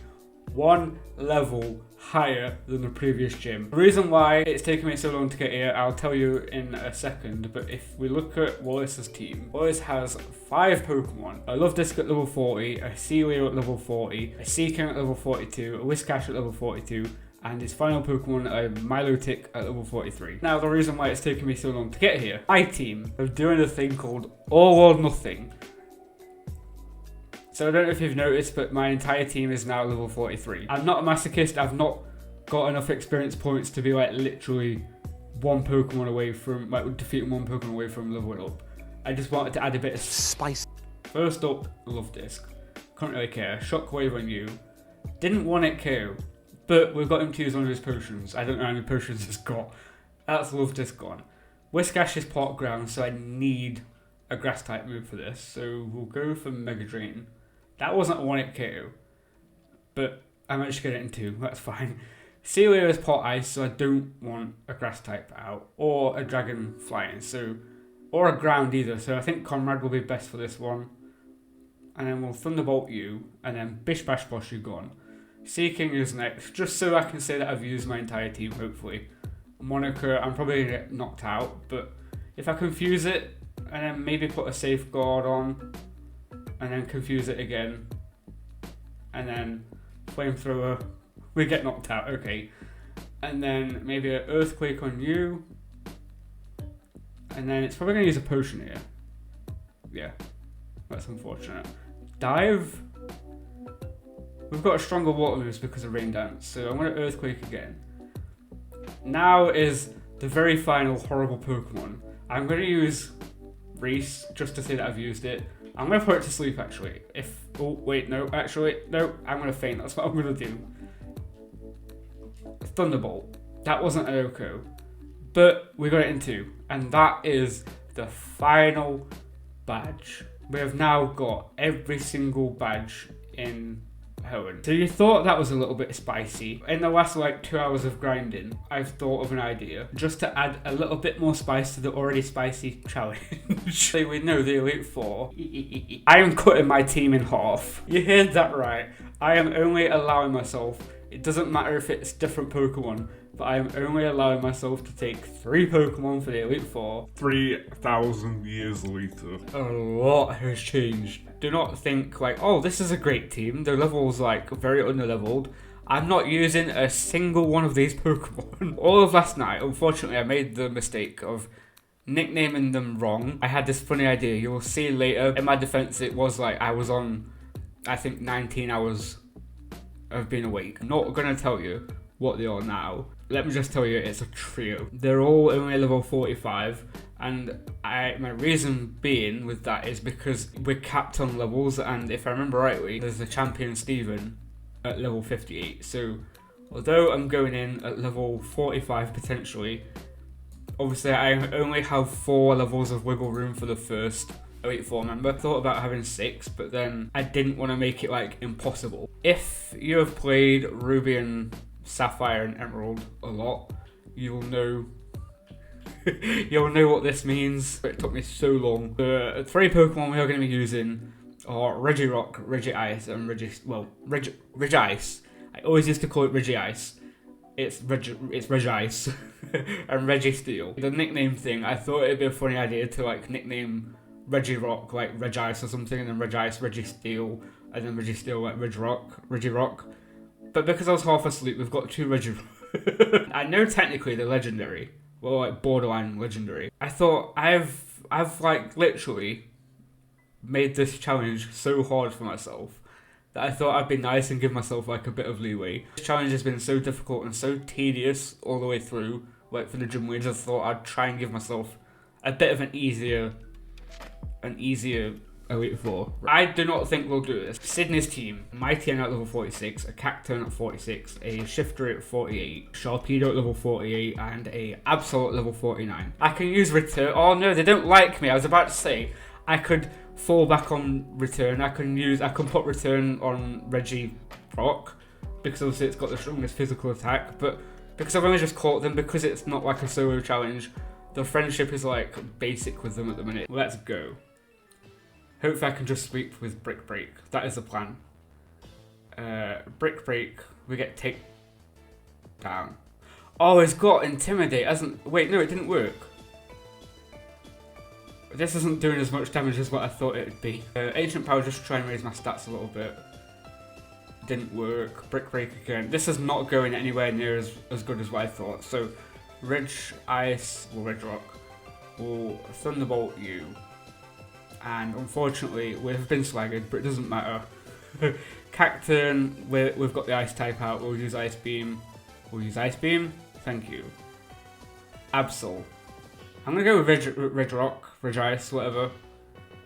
One level higher than the previous gym. The reason why it's taken me so long to get here, I'll tell you in a second, but if we look at Wallace's team, Wallace has 5 Pokemon. A Luvdisc at level 40, a Sealeo at level 40, a Seaking at level 42, a Whiscash at level 42, and his final Pokemon, a Milotic at level 43. Now, the reason why it's taken me so long to get here, my team are doing a thing called All or Nothing. So I don't know if you've noticed, but my entire team is now level 43. I'm not a masochist, I've not got enough experience points to be like literally one Pokemon away from, like defeating one Pokemon away from leveling up. I just wanted to add a bit of spice. First up, Luvdisc. Can't really care. Shockwave on you. Didn't want it KO, but we've got him to use one of his potions. I don't know how many potions he's got. That's Luvdisc gone. Whiscash is Pot Ground, so I need a grass type move for this. So we'll go for Mega Drain. That wasn't a 1-hit KO, but I managed to get it in 2, that's fine. Sealeo is Pot Ice, so I don't want a grass type out, or a Dragon Flying, so, or a Ground either, so I think Conrad will be best for this one. And then we'll Thunderbolt you, and then Bish Bash Bosh you gone. Seaking is next, just so I can say that I've used my entire team, hopefully. Monica, I'm probably going to get knocked out, but if I confuse it, and then maybe put a Safeguard on, and then confuse it again, and then Flamethrower, we get knocked out, okay. And then maybe an Earthquake on you, and then it's probably going to use a potion here. Yeah, that's unfortunate. Dive, we've got a stronger water moves because of Rain Dance, so I'm going to Earthquake again. Now is the very final horrible Pokemon. I'm going to use Reese just to say that I've used it. I'm going to put it to sleep actually. Oh wait, no, actually, no, I'm going to faint, that's what I'm going to do. Thunderbolt, that wasn't an Oko, but we got it in 2, and that is the final badge. We have now got every single badge in Hoenn. So you thought that was a little bit spicy. In the last like 2 hours of grinding, I've thought of an idea just to add a little bit more spice to the already spicy challenge. So we know the Elite Four. I am cutting my team in half. You heard that right. I am only allowing myself, it doesn't matter if it's different Pokemon, but I am only allowing myself to take 3 Pokemon for the Elite Four. 3,000 years later. A lot has changed. Do not think like, oh, this is a great team. Their level's like very underleveled. I'm not using a single one of these Pokemon. All of last night, unfortunately, I made the mistake of nicknaming them wrong. I had this funny idea. You'll see later. In my defense, it was like I was on, I think, 19 hours of being awake. I'm not going to tell you what they are now. Let me just tell you, it's a trio. They're all only level 45, and my reason being with that is because we're capped on levels, and if I remember rightly, there's the champion Steven at level 58. So although I'm going in at level 45 potentially, obviously I only have 4 levels of wiggle room for the first Elite Four member. I thought about having 6, but then I didn't want to make it like impossible. If you have played Ruby and Sapphire and Emerald a lot, you'll know what this means. It took me so long. The 3 Pokemon we are going to be using are Regirock, Regice, and Regice. I always used to call it Regice. It's Regice and Registeel. The nickname thing, I thought it'd be a funny idea to like nickname Regirock like Regice or something, and then Regice, Registeel, and then Registeel like Regirock. But because I was half asleep, we've got 2 Regirock. I know technically they're legendary. Well, like borderline legendary. I thought I've like literally made this challenge so hard for myself that I thought I'd be nice and give myself like a bit of leeway. This challenge has been so difficult and so tedious all the way through, like for the gym leaders, I thought I'd try and give myself a bit of an easier Elite Four. I do not think we'll do this. Sydney's team, Mightyena at level 46, a Cacturne at 46, a Shifter at 48, Sharpedo at level 48, and a Absol at level 49. I can use Return. Oh no, they don't like me. I was about to say, I could fall back on Return. I can put Return on Regirock, because obviously it's got the strongest physical attack, but because I've only just caught them, because it's not like a solo challenge, the friendship is like basic with them at the minute. Let's go. Hopefully I can just sweep with Brick Break. That is the plan. Brick Break, we get take down. Oh, it's got Intimidate, hasn't... Wait, no, it didn't work. This isn't doing as much damage as what I thought it would be. Ancient Power, just try and raise my stats a little bit. Didn't work. Brick Break again. This is not going anywhere near as good as what I thought. So, Ridge Ice, or Ridge Rock, will Thunderbolt you. And unfortunately, we've been slagged, but it doesn't matter. Cacturn, we've got the Ice type out. We'll use Ice Beam. We'll use Ice Beam. Thank you. Absol. I'm going to go with Ridge Rock, Ridge Ice, whatever.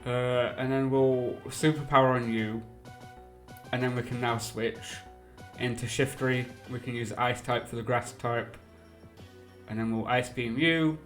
And then we'll Superpower on you. And then we can now switch into Shiftry. We can use Ice type for the Grass type. And then we'll Ice Beam you.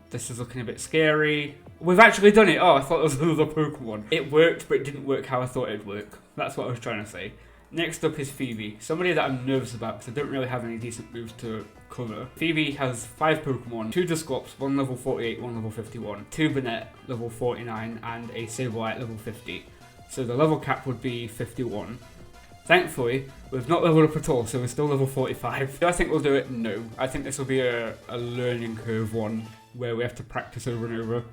This is looking a bit scary. We've actually done it. Oh, I thought it was another Pokemon. It worked, but it didn't work how I thought it'd work. That's what I was trying to say. Next up is Phoebe. Somebody that I'm nervous about because I don't really have any decent moves to cover. Phoebe has 5 Pokemon, 2 Dusclops, 1 level 48, 1 level 51, 2 Banette, level 49, and a Sableye, level 50. So the level cap would be 51. Thankfully, we've not leveled up at all, so we're still level 45. Do I think we'll do it? No. I think this will be a learning curve one, where we have to practice over and over.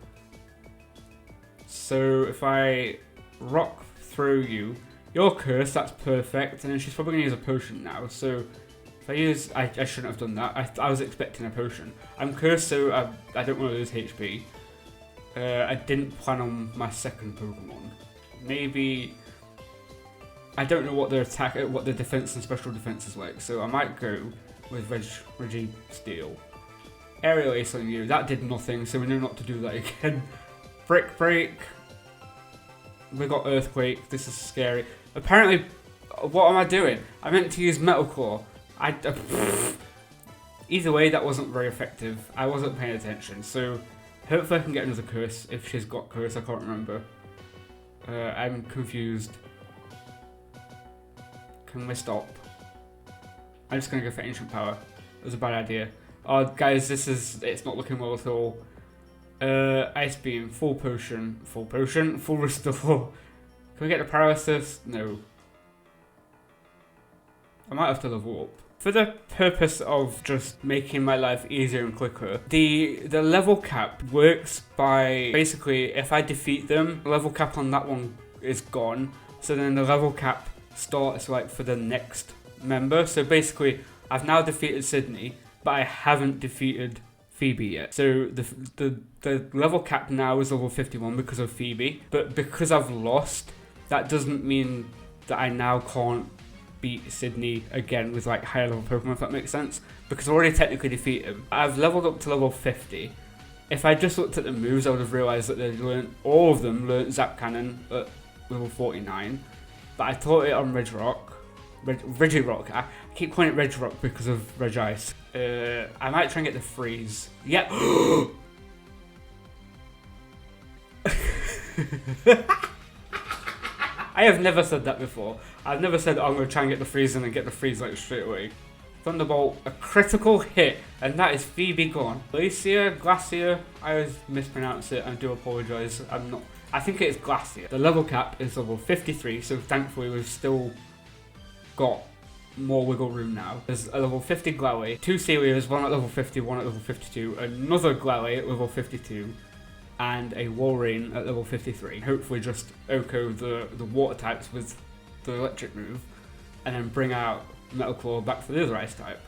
So if I rock through you, you're cursed, that's perfect, and then she's probably going to use a potion now, so if I use... I shouldn't have done that, I was expecting a potion. I'm cursed, so I don't want to lose HP. I didn't plan on my second Pokemon. Maybe... I don't know what their attack, what their defense and special defense is like, so I might go with Reggie Steel. Aerial Ace on you, that did nothing, so we know not to do that again. Brick Break. We got Earthquake, this is scary. Apparently, what am I doing? I meant to use Metal Claw. Either way, that wasn't very effective. I wasn't paying attention, so hopefully I can get another curse if she's got curse, I can't remember. I'm confused. Can we stop? I'm just gonna go for Ancient Power. It was a bad idea. Oh, guys, it's not looking well at all. Ice Beam, full potion, full restore. Can we get the paralysis? No. I might have to level up. For the purpose of just making my life easier and quicker, the level cap works by basically if I defeat them, the level cap on that one is gone. So then the level cap starts like for the next member. So basically, I've now defeated Sydney, but I haven't defeated Phoebe yet. So the level cap now is level 51 because of Phoebe, but because I've lost, that doesn't mean that I now can't beat Sydney again with like higher level Pokemon, if that makes sense, because I already technically defeated him. I've leveled up to level 50. If I just looked at the moves, I would have realised that all of them learned Zap Cannon at level 49, but I taught it on Regirock. I keep calling it Regirock because of Regice. I might try and get the freeze. Yep. I have never said that before. I've never said, oh, I'm going to try and get the freeze and then get the freeze like straight away. Thunderbolt, a critical hit, and that is Phoebe gone. Glacier, I always mispronounce it, I do apologise. I think it is Glacier. The level cap is level 53, so thankfully we've still got more wiggle room now. There's a level 50 Glalie, 2 Celias, one at level 50, one at level 52, another Glalie at level 52, and a Walrein at level 53. Hopefully just Oko the water types with the electric move, and then bring out Metal Claw back for the other ice type.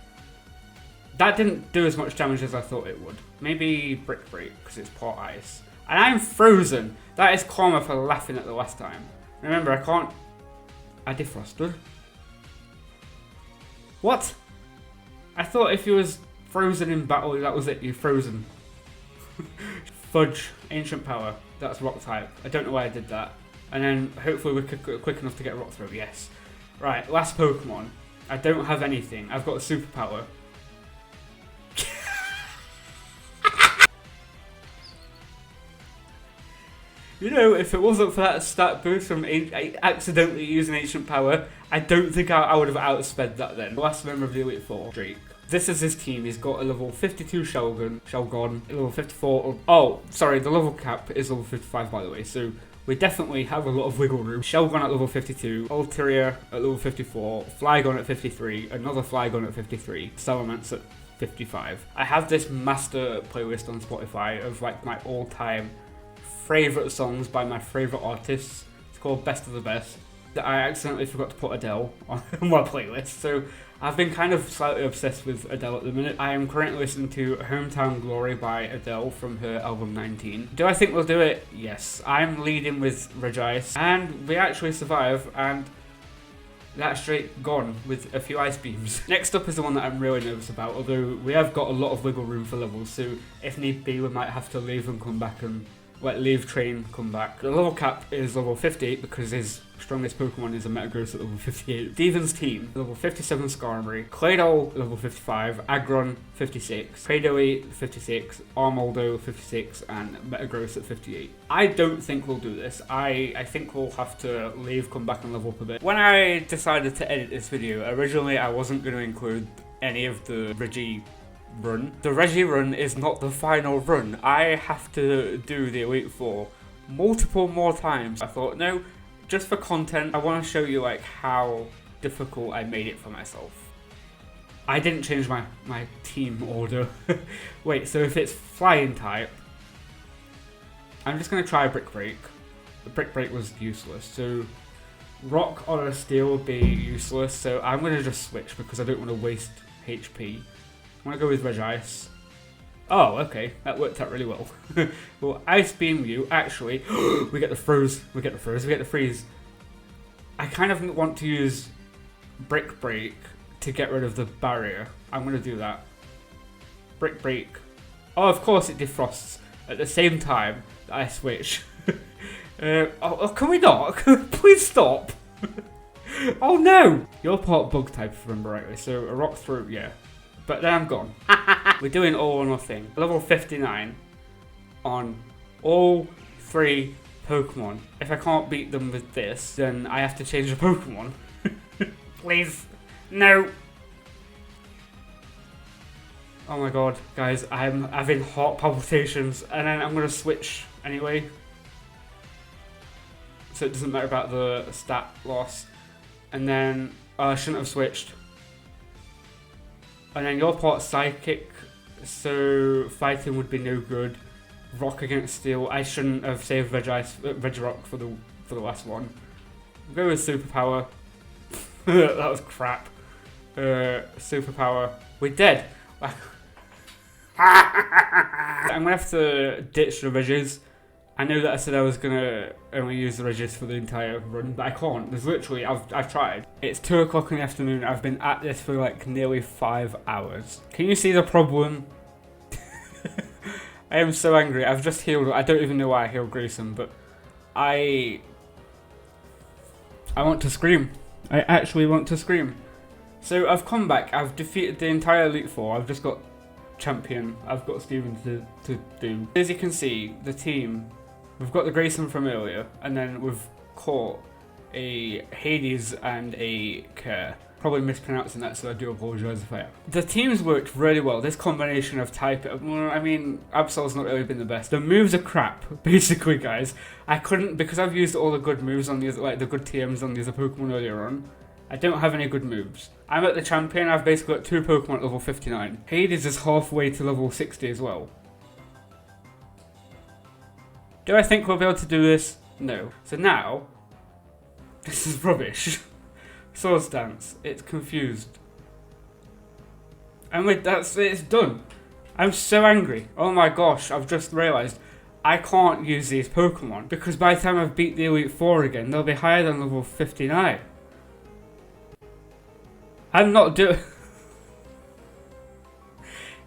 That didn't do as much damage as I thought it would. Maybe Brick Break, because it's part ice. And I'm frozen! That is karma for laughing at the last time. Remember, I can't... I defrosted. What? I thought if you was frozen in battle, that was it, you're frozen. Fudge, Ancient Power, that's Rock type. I don't know why I did that. And then hopefully we're quick enough to get Rock Throw, yes. Right, last Pokemon. I don't have anything, I've got a Superpower. You know, if it wasn't for that stat boost from accidentally using Ancient Power, I don't think I would have outsped that then. Last member of the Elite Four, Drake. This is his team. He's got a level 52 Shelgon, a level 54. Oh, sorry, the level cap is level 55 by the way. So we definitely have a lot of wiggle room. Shelgon at level 52, Ulterior at level 54, Flygon at 53, another Flygon at 53, Salamence at 55. I have this master playlist on Spotify of like my all-time favourite songs by my favourite artists. It's called Best of the Best. I accidentally forgot to put Adele on my playlist, so I've been kind of slightly obsessed with Adele at the minute. I am currently listening to Hometown Glory by Adele from her album 19. Do I think we'll do it? Yes. I'm leading with Regice, and we actually survive, and that's straight gone with a few ice beams. Next up is the one that I'm really nervous about, although we have got a lot of wiggle room for levels, so if need be we might have to leave and come back and leave train, come back. The level cap is level 58 because his strongest Pokemon is a Metagross at level 58. Steven's team, level 57 Skarmory, Claydol level 55, Aggron 56, Cradily 56, Armaldo 56, and Metagross at 58. I don't think we'll do this. I think we'll have to leave, come back and level up a bit. When I decided to edit this video, originally I wasn't going to include any of the Reggie run. The Reggie run is not the final run. I have to do the Elite Four multiple more times. I thought, no, just for content, I want to show you like how difficult I made it for myself. I didn't change my team order. Wait, so if it's flying type, I'm just going to try Brick Break. The Brick Break was useless, so Rock on a Steel would be useless, so I'm going to just switch because I don't want to waste HP. I'm going to go with Regice. Oh, okay, that worked out really well. Well, Ice Beam you, actually, we get the Froze, we get the Freeze. I kind of want to use Brick Break to get rid of the barrier. I'm going to do that. Brick Break. Oh, of course it defrosts at the same time that I switch. Can we not? Please stop. Oh no! You're part bug type, if I remember rightly, so a rock through, yeah. But then I'm gone. We're doing all or nothing. Level 59 on all 3 Pokemon. If I can't beat them with this, then I have to change the Pokemon. Please. No. Oh my god, guys, I'm having heart palpitations, and then I'm going to switch anyway. So it doesn't matter about the stat loss. And then, I shouldn't have switched. And then your part Psychic, so fighting would be no good. Rock against Steel, I shouldn't have saved Regirock for the last one. I'll go with Superpower. That was crap. Superpower. We're dead. I'm gonna have to ditch the Regis. I know that I said I was gonna only use the Regis for the entire run, but I can't. There's literally, I've tried. It's 2 o'clock in the afternoon. I've been at this for like nearly 5 hours. Can you see the problem? I am so angry. I've just healed. I don't even know why I healed Grayson, but I want to scream. I actually want to scream. So I've come back. I've defeated the entire Elite Four. I've just got Champion. I've got Steven to do. As you can see, the team. We've got the Grayson from earlier, and then we've caught a Hades and a Kerr. Probably mispronouncing that, so I do apologise if I am. The teams worked really well. This combination of type, well, I mean, Absol's not really been the best. The moves are crap, basically, guys. I couldn't, because I've used all the good moves on the other, like the good TMs on the other Pokemon earlier on. I don't have any good moves. I'm at the Champion. I've basically got 2 Pokemon at level 59. Hades is halfway to level 60 as well. Do I think we'll be able to do this? No. So now, this is rubbish. Swords Dance. It's confused. And with that, it's done. I'm so angry. Oh my gosh, I've just realised I can't use these Pokemon because by the time I've beat the Elite Four again, they'll be higher than level 59. I'm not doing...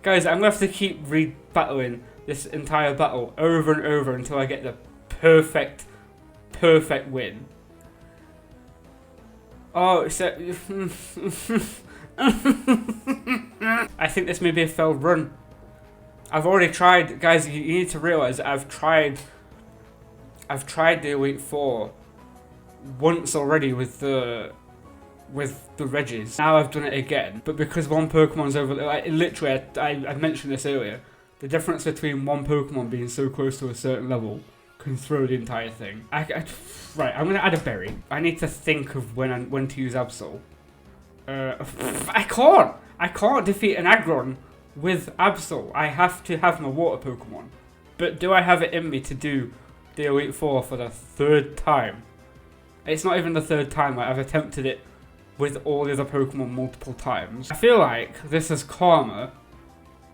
Guys, I'm going to have to keep re-battling this entire battle over and over until I get the perfect win. Oh, so... I think this may be a failed run. I've already tried... Guys, you need to realise I've tried the Elite Four once already with the with the Regis. Now I've done it again, but because one Pokemon's over, like, literally, I mentioned this earlier, the difference between one Pokemon being so close to a certain level can throw the entire thing. Right, I'm gonna add a berry. I need to think of when to use Absol. I can't defeat an Aggron with Absol. I have to have my water Pokemon. But do I have it in me to do the Elite Four for the 3rd time? It's not even the 3rd time. I've attempted it with all the other Pokemon multiple times. I feel like this is karma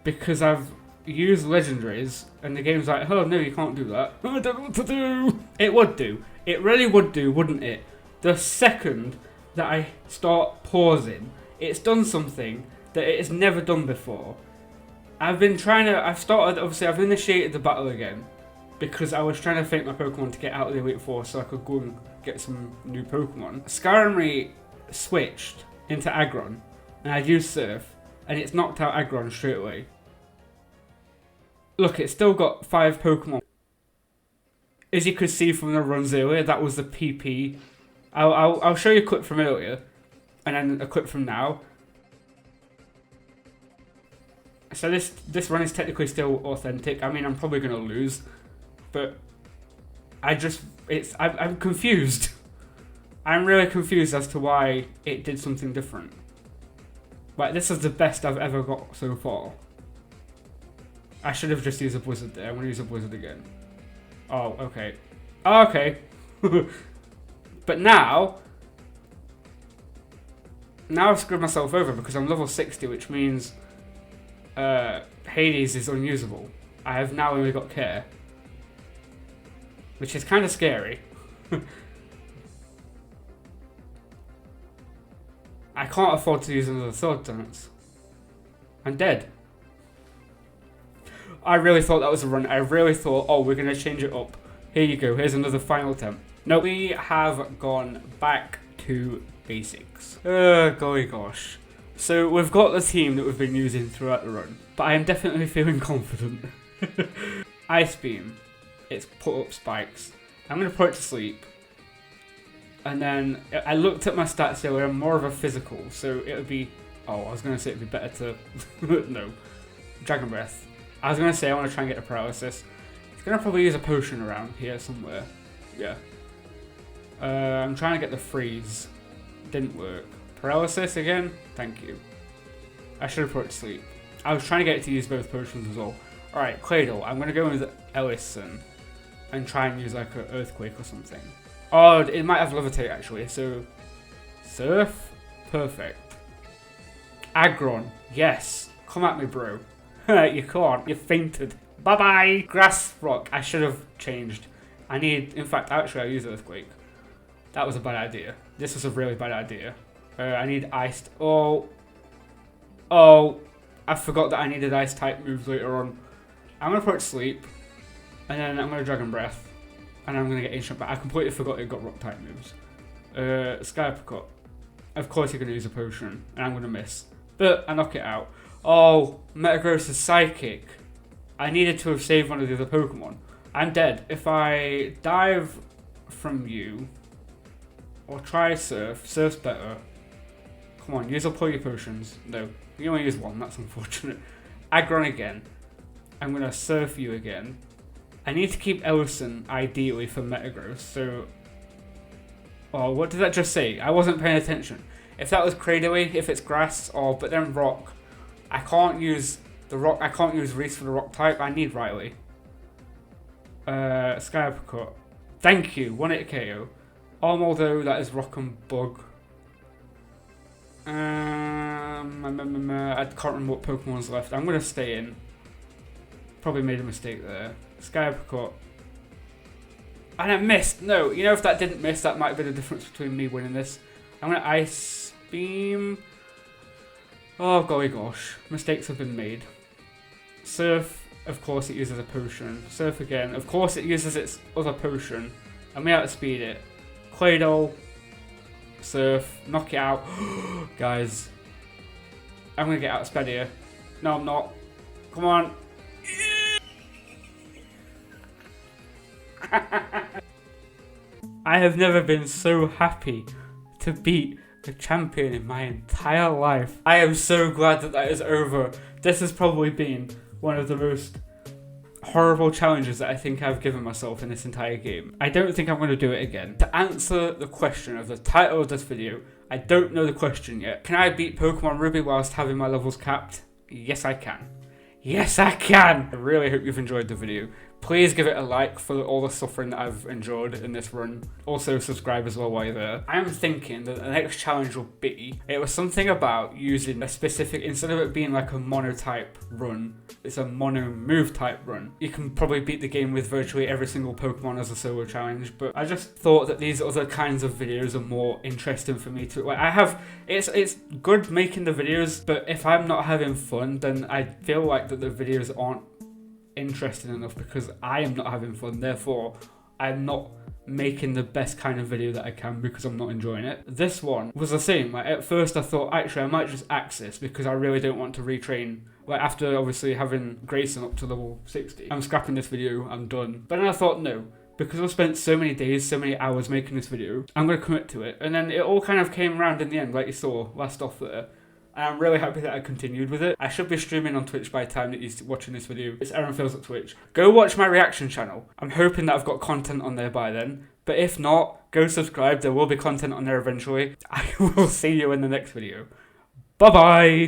because I've used legendaries and the game's like, oh no, you can't do that. I don't know what to do. It would do. It really would do, wouldn't it? The second that I start pausing, it's done something that it has never done before. I've initiated the battle again because I was trying to fake my Pokemon to get out of the Elite Four so I could go and get some new Pokemon. Skyrim switched into Aggron and I used Surf and it's knocked out Aggron straight away. Look, it's still got 5 Pokemon. As you could see from the runs earlier, that was the PP. I'll show you a clip from earlier and then a clip from now. So this run is technically still authentic. I mean, I'm probably going to lose, but I'm confused. I'm really confused as to why it did something different. Like, this is the best I've ever got so far. I should have just used a Blizzard there. I'm going to use a Blizzard again. Oh, okay. Oh, okay. But now I've screwed myself over because I'm level 60, which means Hades is unusable. I have now only got Care, which is kind of scary. I can't afford to use another Sword Dance. I'm dead. I really thought that was a run. I really thought, oh, we're going to change it up. Here you go. Here's another final attempt. No, we have gone back to basics. Golly gosh. So we've got the team that we've been using throughout the run, but I am definitely feeling confident. Ice Beam. It's put up spikes. I'm going to put it to sleep. And then I looked at my stats earlier. I'm more of a physical, so it would be... Oh, I was going to say it would be better to... No. Dragon Breath. I was going to say I want to try and get a paralysis. It's going to probably use a potion around here somewhere. Yeah. I'm trying to get the freeze. Didn't work. Paralysis again? Thank you. I should have put it to sleep. I was trying to get it to use both potions as well. Alright, Claydol. I'm going to go with Ellison and try and use like an Earthquake or something. Oh, it might have Levitate actually. So, Surf? Perfect. Aggron. Yes. Come at me, bro. You can't. You fainted. Bye-bye. Grass Rock. I should have changed. In fact, actually, I used Earthquake. That was a bad idea. This was a really bad idea. I need Iced. Oh, I forgot that I needed Ice type moves later on. I'm going to put it to sleep. And then I'm going to Dragon Breath. And I'm going to get Ancient back. I completely forgot it got Rock type moves. Sky Uppercut. Of course you're going to use a potion. And I'm going to miss. But I knock it out. Oh, Metagross is Psychic. I needed to have saved one of the other Pokemon. I'm dead. If I dive from you, or try Surf, Surf's better. Come on, use up all your potions. No, you only use one, that's unfortunate. Aggron again. I'm going to Surf you again. I need to keep Ellison, ideally, for Metagross, so... Oh, what did that just say? I wasn't paying attention. If that was Cradily, if it's Grass, but then Rock. I can't use the Rock, I can't use Reese for the Rock type, I need Riley. Sky Uppercut. Thank you, 1-hit KO. Although that is Rock and Bug. I can't remember what Pokemon's left. I'm going to stay in. Probably made a mistake there. Sky Uppercut. And I missed. No, you know, if that didn't miss, that might have been the difference between me winning this. I'm going to Ice Beam. Oh, golly gosh. Mistakes have been made. Surf, of course it uses a potion. Surf again. Of course it uses its other potion. And we outspeed it. Claydol. Surf. Knock it out. Guys. I'm going to get outspeed here. No, I'm not. Come on. I have never been so happy to beat a champion in my entire life. I am so glad that that is over. This has probably been one of the most horrible challenges that I think I've given myself in this entire game. I don't think I'm going to do it again. To answer the question of the title of this video, I don't know the question yet. Can I beat Pokemon Ruby whilst having my levels capped? Yes, I can. Yes, I can! I really hope you've enjoyed the video. Please give it a like for all the suffering that I've endured in this run. Also subscribe as well while you're there. I am thinking that the next challenge will be, it was something about using a specific, instead of it being like a mono type run, it's a mono move type run. You can probably beat the game with virtually every single Pokemon as a solo challenge, but I just thought that these other kinds of videos are more interesting for me to, like it's good making the videos, but if I'm not having fun, then I feel like that the videos aren't interesting enough because I am not having fun, therefore I'm not making the best kind of video that I can because I'm not enjoying it. This one was the same. Like, at first I thought actually I might just axe this because I really don't want to retrain. Like, after obviously having Grayson up to level 60, I'm scrapping this video, I'm done. But then I thought no, because I've spent so many days, so many hours making this video, I'm going to commit to it. And then it all kind of came around in the end, like you saw last off there. I'm really happy that I continued with it. I should be streaming on Twitch by the time that you're watching this video. It's Aaron Fills at Twitch. Go watch my reaction channel. I'm hoping that I've got content on there by then. But if not, go subscribe. There will be content on there eventually. I will see you in the next video. Bye-bye!